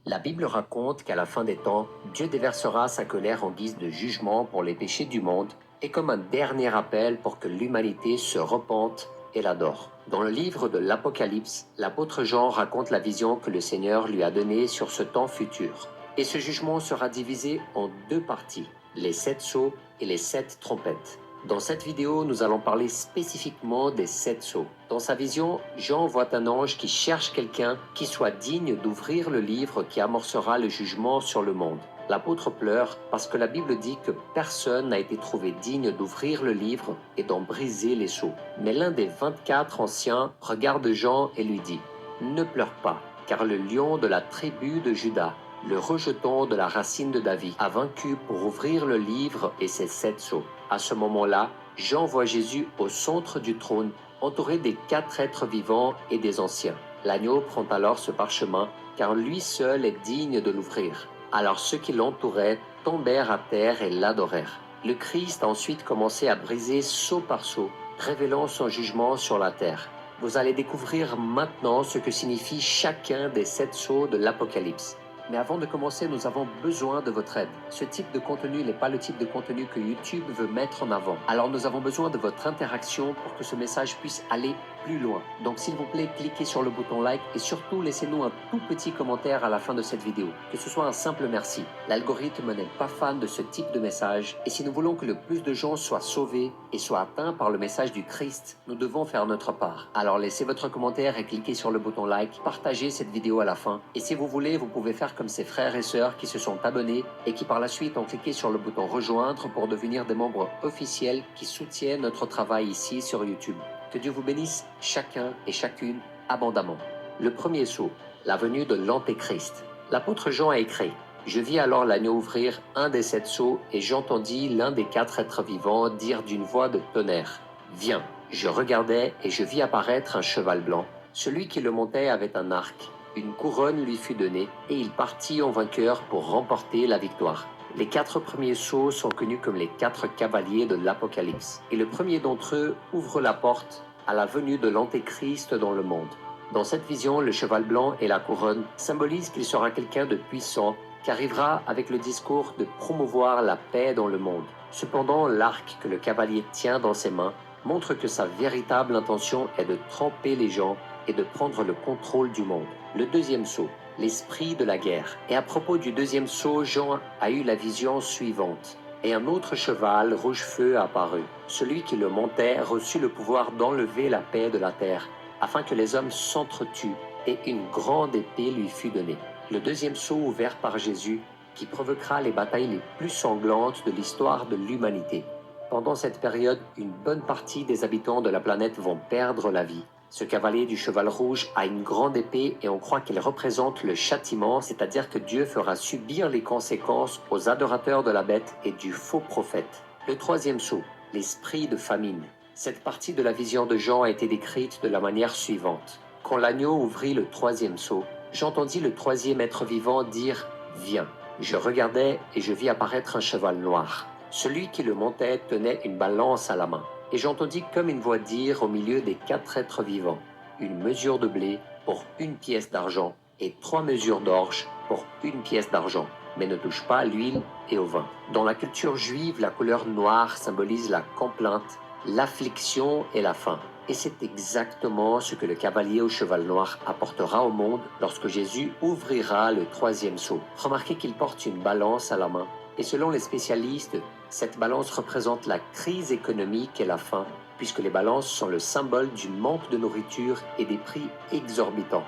La Bible raconte qu'à la fin des temps, Dieu déversera sa colère en guise de jugement pour les péchés du monde et comme un dernier appel pour que l'humanité se repente et l'adore. Dans le livre de l'Apocalypse, l'apôtre Jean raconte la vision que le Seigneur lui a donnée sur ce temps futur. Et ce jugement sera divisé en deux parties, les 7 sceaux et les 7 trompettes. Dans cette vidéo, nous allons parler spécifiquement des 7 sceaux. Dans sa vision, Jean voit un ange qui cherche quelqu'un qui soit digne d'ouvrir le livre qui amorcera le jugement sur le monde. L'apôtre pleure parce que la Bible dit que personne n'a été trouvé digne d'ouvrir le livre et d'en briser les sceaux. Mais l'un des 24 anciens regarde Jean et lui dit « Ne pleure pas, car le lion de la tribu de Juda, le rejeton de la racine de David, a vaincu pour ouvrir le livre et ses 7 sceaux. » À ce moment-là, Jean voit Jésus au centre du trône, entouré des 4 êtres vivants et des anciens. L'agneau prend alors ce parchemin, car lui seul est digne de l'ouvrir. Alors ceux qui l'entouraient tombèrent à terre et l'adorèrent. Le Christ a ensuite commencé à briser sceau par sceau, révélant son jugement sur la terre. Vous allez découvrir maintenant ce que signifie chacun des 7 sceaux de l'Apocalypse. Mais avant de commencer, nous avons besoin de votre aide. Ce type de contenu n'est pas le type de contenu que YouTube veut mettre en avant. Alors nous avons besoin de votre interaction pour que ce message puisse aller plus loin. Donc s'il vous plaît, cliquez sur le bouton like et surtout laissez-nous un tout petit commentaire à la fin de cette vidéo. Que ce soit un simple merci. L'algorithme n'est pas fan de ce type de message et si nous voulons que le plus de gens soient sauvés et soient atteints par le message du Christ, nous devons faire notre part. Alors laissez votre commentaire et cliquez sur le bouton like, partagez cette vidéo à la fin et si vous voulez, vous pouvez faire comme ces frères et sœurs qui se sont abonnés et qui par la suite ont cliqué sur le bouton rejoindre pour devenir des membres officiels qui soutiennent notre travail ici sur YouTube. Que Dieu vous bénisse chacun et chacune abondamment. Le premier sceau, la venue de l'Antéchrist. L'apôtre Jean a écrit « Je vis alors l'agneau ouvrir un des 7 sceaux et j'entendis l'un des 4 êtres vivants dire d'une voix de tonnerre « Viens !» Je regardai et je vis apparaître un cheval blanc. Celui qui le montait avait un arc. Une couronne lui fut donnée et il partit en vainqueur pour remporter la victoire. Les 4 premiers sceaux sont connus comme les 4 cavaliers de l'Apocalypse. Et le premier d'entre eux ouvre la porte à la venue de l'Antéchrist dans le monde. Dans cette vision, le cheval blanc et la couronne symbolisent qu'il sera quelqu'un de puissant qui arrivera avec le discours de promouvoir la paix dans le monde. Cependant, l'arc que le cavalier tient dans ses mains montre que sa véritable intention est de tromper les gens et de prendre le contrôle du monde. Le deuxième sceau, l'esprit de la guerre. Et à propos du deuxième sceau, Jean a eu la vision suivante. Et un autre cheval rouge feu apparut. Celui qui le montait reçut le pouvoir d'enlever la paix de la terre, afin que les hommes s'entretuent, et une grande épée lui fut donnée. Le deuxième sceau ouvert par Jésus, qui provoquera les batailles les plus sanglantes de l'histoire de l'humanité. Pendant cette période, une bonne partie des habitants de la planète vont perdre la vie. Ce cavalier du cheval rouge a une grande épée et on croit qu'il représente le châtiment, c'est-à-dire que Dieu fera subir les conséquences aux adorateurs de la bête et du faux prophète. Le troisième sceau, l'esprit de famine. Cette partie de la vision de Jean a été décrite de la manière suivante. Quand l'agneau ouvrit le troisième sceau, j'entendis le troisième être vivant dire « Viens !» Je regardai et je vis apparaître un cheval noir. Celui qui le montait tenait une balance à la main. Et j'entendis comme une voix dire au milieu des 4 êtres vivants, une mesure de blé pour 1 pièce d'argent et 3 mesures d'orge pour 1 pièce d'argent, mais ne touche pas à l'huile et au vin. Dans la culture juive, la couleur noire symbolise la complainte, l'affliction et la faim. Et c'est exactement ce que le cavalier au cheval noir apportera au monde lorsque Jésus ouvrira le troisième sceau. Remarquez qu'il porte une balance à la main. Et selon les spécialistes, cette balance représente la crise économique et la faim, puisque les balances sont le symbole du manque de nourriture et des prix exorbitants.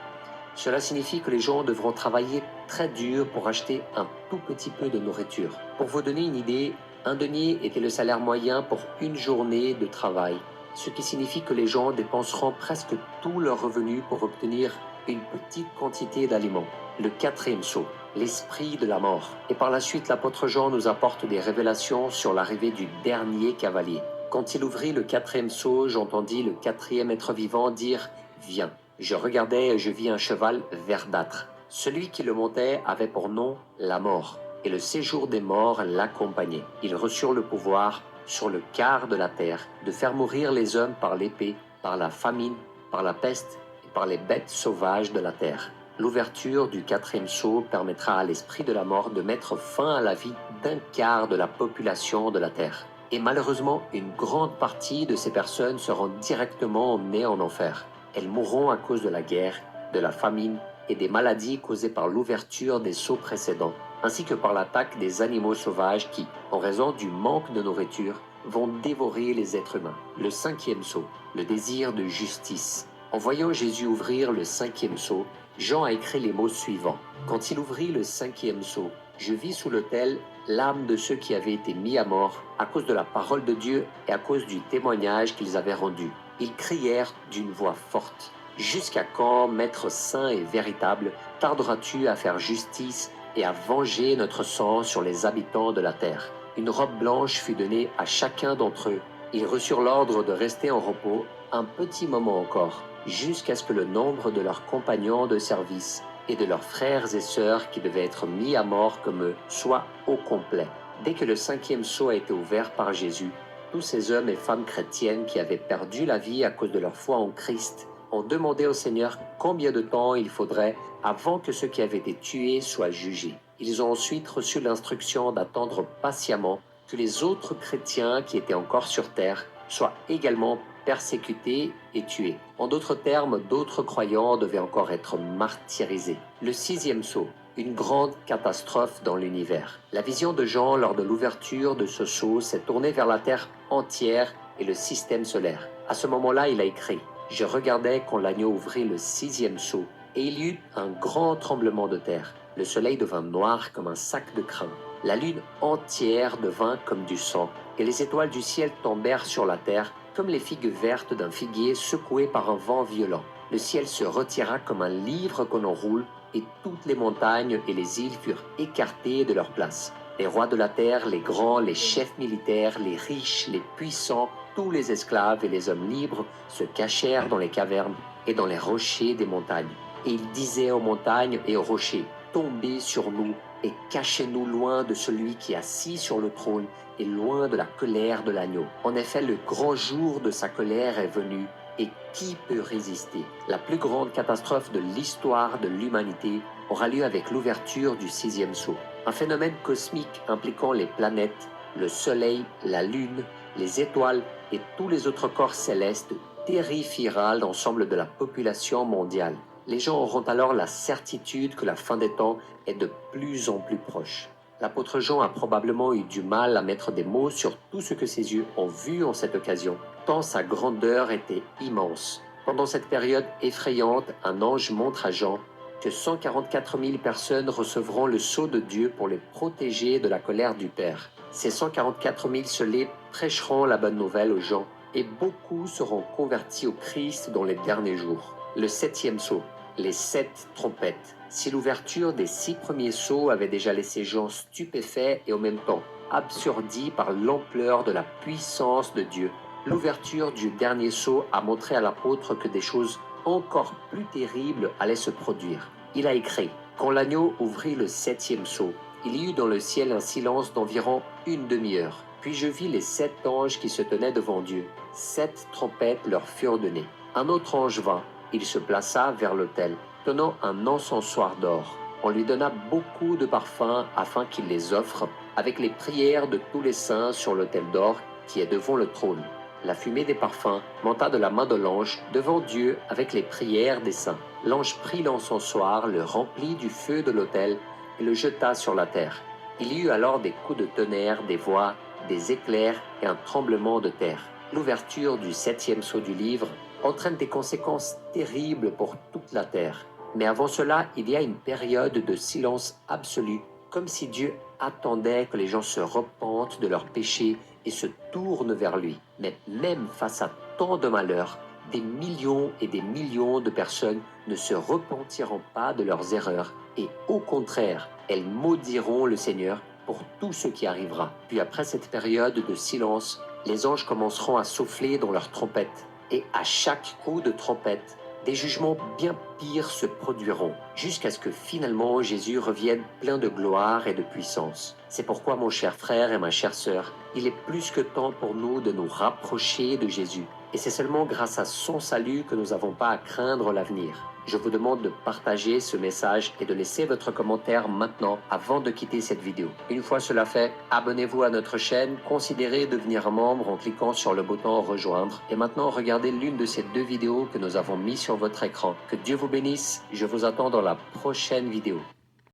Cela signifie que les gens devront travailler très dur pour acheter un tout petit peu de nourriture. Pour vous donner une idée, un denier était le salaire moyen pour une journée de travail, ce qui signifie que les gens dépenseront presque tout leur revenu pour obtenir une petite quantité d'aliments. Le quatrième sceau, l'esprit de la mort. Et par la suite, l'apôtre Jean nous apporte des révélations sur l'arrivée du dernier cavalier. Quand il ouvrit le quatrième sceau, j'entendis le quatrième être vivant dire « Viens !» Je regardai et je vis un cheval verdâtre. Celui qui le montait avait pour nom la mort, et le séjour des morts l'accompagnait. Ils reçurent le pouvoir, sur le quart de la terre, de faire mourir les hommes par l'épée, par la famine, par la peste et par les bêtes sauvages de la terre. L'ouverture du quatrième sceau permettra à l'esprit de la mort de mettre fin à la vie d'un quart de la population de la Terre. Et malheureusement, une grande partie de ces personnes seront directement emmenées en enfer. Elles mourront à cause de la guerre, de la famine et des maladies causées par l'ouverture des sceaux précédents, ainsi que par l'attaque des animaux sauvages qui, en raison du manque de nourriture, vont dévorer les êtres humains. Le cinquième sceau, le désir de justice. En voyant Jésus ouvrir le cinquième sceau, Jean a écrit les mots suivants. Quand il ouvrit le cinquième sceau, je vis sous l'autel l'âme de ceux qui avaient été mis à mort à cause de la parole de Dieu et à cause du témoignage qu'ils avaient rendu. Ils crièrent d'une voix forte. Jusqu'à quand, Maître saint et véritable, tarderas-tu à faire justice et à venger notre sang sur les habitants de la terre? Une robe blanche fut donnée à chacun d'entre eux. Ils reçurent l'ordre de rester en repos un petit moment encore, jusqu'à ce que le nombre de leurs compagnons de service et de leurs frères et sœurs qui devaient être mis à mort comme eux soit au complet. Dès que le cinquième sceau a été ouvert par Jésus, tous ces hommes et femmes chrétiennes qui avaient perdu la vie à cause de leur foi en Christ ont demandé au Seigneur combien de temps il faudrait avant que ceux qui avaient été tués soient jugés. Ils ont ensuite reçu l'instruction d'attendre patiemment que les autres chrétiens qui étaient encore sur terre soient également persécutés et tués. En d'autres termes, d'autres croyants devaient encore être martyrisés. Le sixième sceau, une grande catastrophe dans l'univers. La vision de Jean lors de l'ouverture de ce sceau s'est tournée vers la Terre entière et le système solaire. À ce moment-là, il a écrit « Je regardais quand l'agneau ouvrit le sixième sceau, et il y eut un grand tremblement de terre. Le soleil devint noir comme un sac de crin. La lune entière devint comme du sang, et les étoiles du ciel tombèrent sur la terre comme les figues vertes d'un figuier secoué par un vent violent. Le ciel se retira comme un livre qu'on enroule, et toutes les montagnes et les îles furent écartées de leur place. Les rois de la terre, les grands, les chefs militaires, les riches, les puissants, tous les esclaves et les hommes libres se cachèrent dans les cavernes et dans les rochers des montagnes. Et ils disaient aux montagnes et aux rochers, « Tombez sur nous et cachez-nous loin de celui qui est assis sur le trône et loin de la colère de l'agneau. En effet, le grand jour de sa colère est venu, et qui peut résister? » La plus grande catastrophe de l'histoire de l'humanité aura lieu avec l'ouverture du sixième sceau. Un phénomène cosmique impliquant les planètes, le soleil, la lune, les étoiles et tous les autres corps célestes terrifiera l'ensemble de la population mondiale. Les gens auront alors la certitude que la fin des temps est de plus en plus proche. L'apôtre Jean a probablement eu du mal à mettre des mots sur tout ce que ses yeux ont vu en cette occasion, tant sa grandeur était immense. Pendant cette période effrayante, un ange montre à Jean que 144 000 personnes recevront le sceau de Dieu pour les protéger de la colère du Père. Ces 144 000 scellés prêcheront la bonne nouvelle aux gens, et beaucoup seront convertis au Christ dans les derniers jours. Le septième sceau, les 7 trompettes. Si l'ouverture des 6 premiers sceaux avait déjà laissé Jean stupéfait et en même temps absourdi par l'ampleur de la puissance de Dieu, l'ouverture du dernier sceau a montré à l'apôtre que des choses encore plus terribles allaient se produire. Il a écrit « Quand l'agneau ouvrit le 7e sceau, il y eut dans le ciel un silence d'environ une demi-heure. Puis je vis les 7 anges qui se tenaient devant Dieu. 7 trompettes leur furent données. Un autre ange vint. Il se plaça vers l'autel, tenant un encensoir d'or. On lui donna beaucoup de parfums afin qu'il les offre, avec les prières de tous les saints sur l'autel d'or qui est devant le trône. La fumée des parfums monta de la main de l'ange devant Dieu avec les prières des saints. L'ange prit l'encensoir, le remplit du feu de l'autel et le jeta sur la terre. Il y eut alors des coups de tonnerre, des voix, des éclairs et un tremblement de terre. L'ouverture du 7e sceau du livre entraîne des conséquences terribles pour toute la terre. Mais avant cela, il y a une période de silence absolu, comme si Dieu attendait que les gens se repentent de leurs péchés et se tournent vers lui. Mais même face à tant de malheurs, des millions et des millions de personnes ne se repentiront pas de leurs erreurs et au contraire, elles maudiront le Seigneur pour tout ce qui arrivera. Puis après cette période de silence, les anges commenceront à souffler dans leurs trompettes et à chaque coup de trompette, des jugements bien pires se produiront, jusqu'à ce que finalement Jésus revienne plein de gloire et de puissance. C'est pourquoi, mon cher frère et ma chère sœur, il est plus que temps pour nous de nous rapprocher de Jésus. Et c'est seulement grâce à son salut que nous n'avons pas à craindre l'avenir. Je vous demande de partager ce message et de laisser votre commentaire maintenant avant de quitter cette vidéo. Une fois cela fait, abonnez-vous à notre chaîne, considérez devenir membre en cliquant sur le bouton rejoindre et maintenant regardez l'une de ces 2 vidéos que nous avons mises sur votre écran. Que Dieu vous bénisse, je vous attends dans la prochaine vidéo.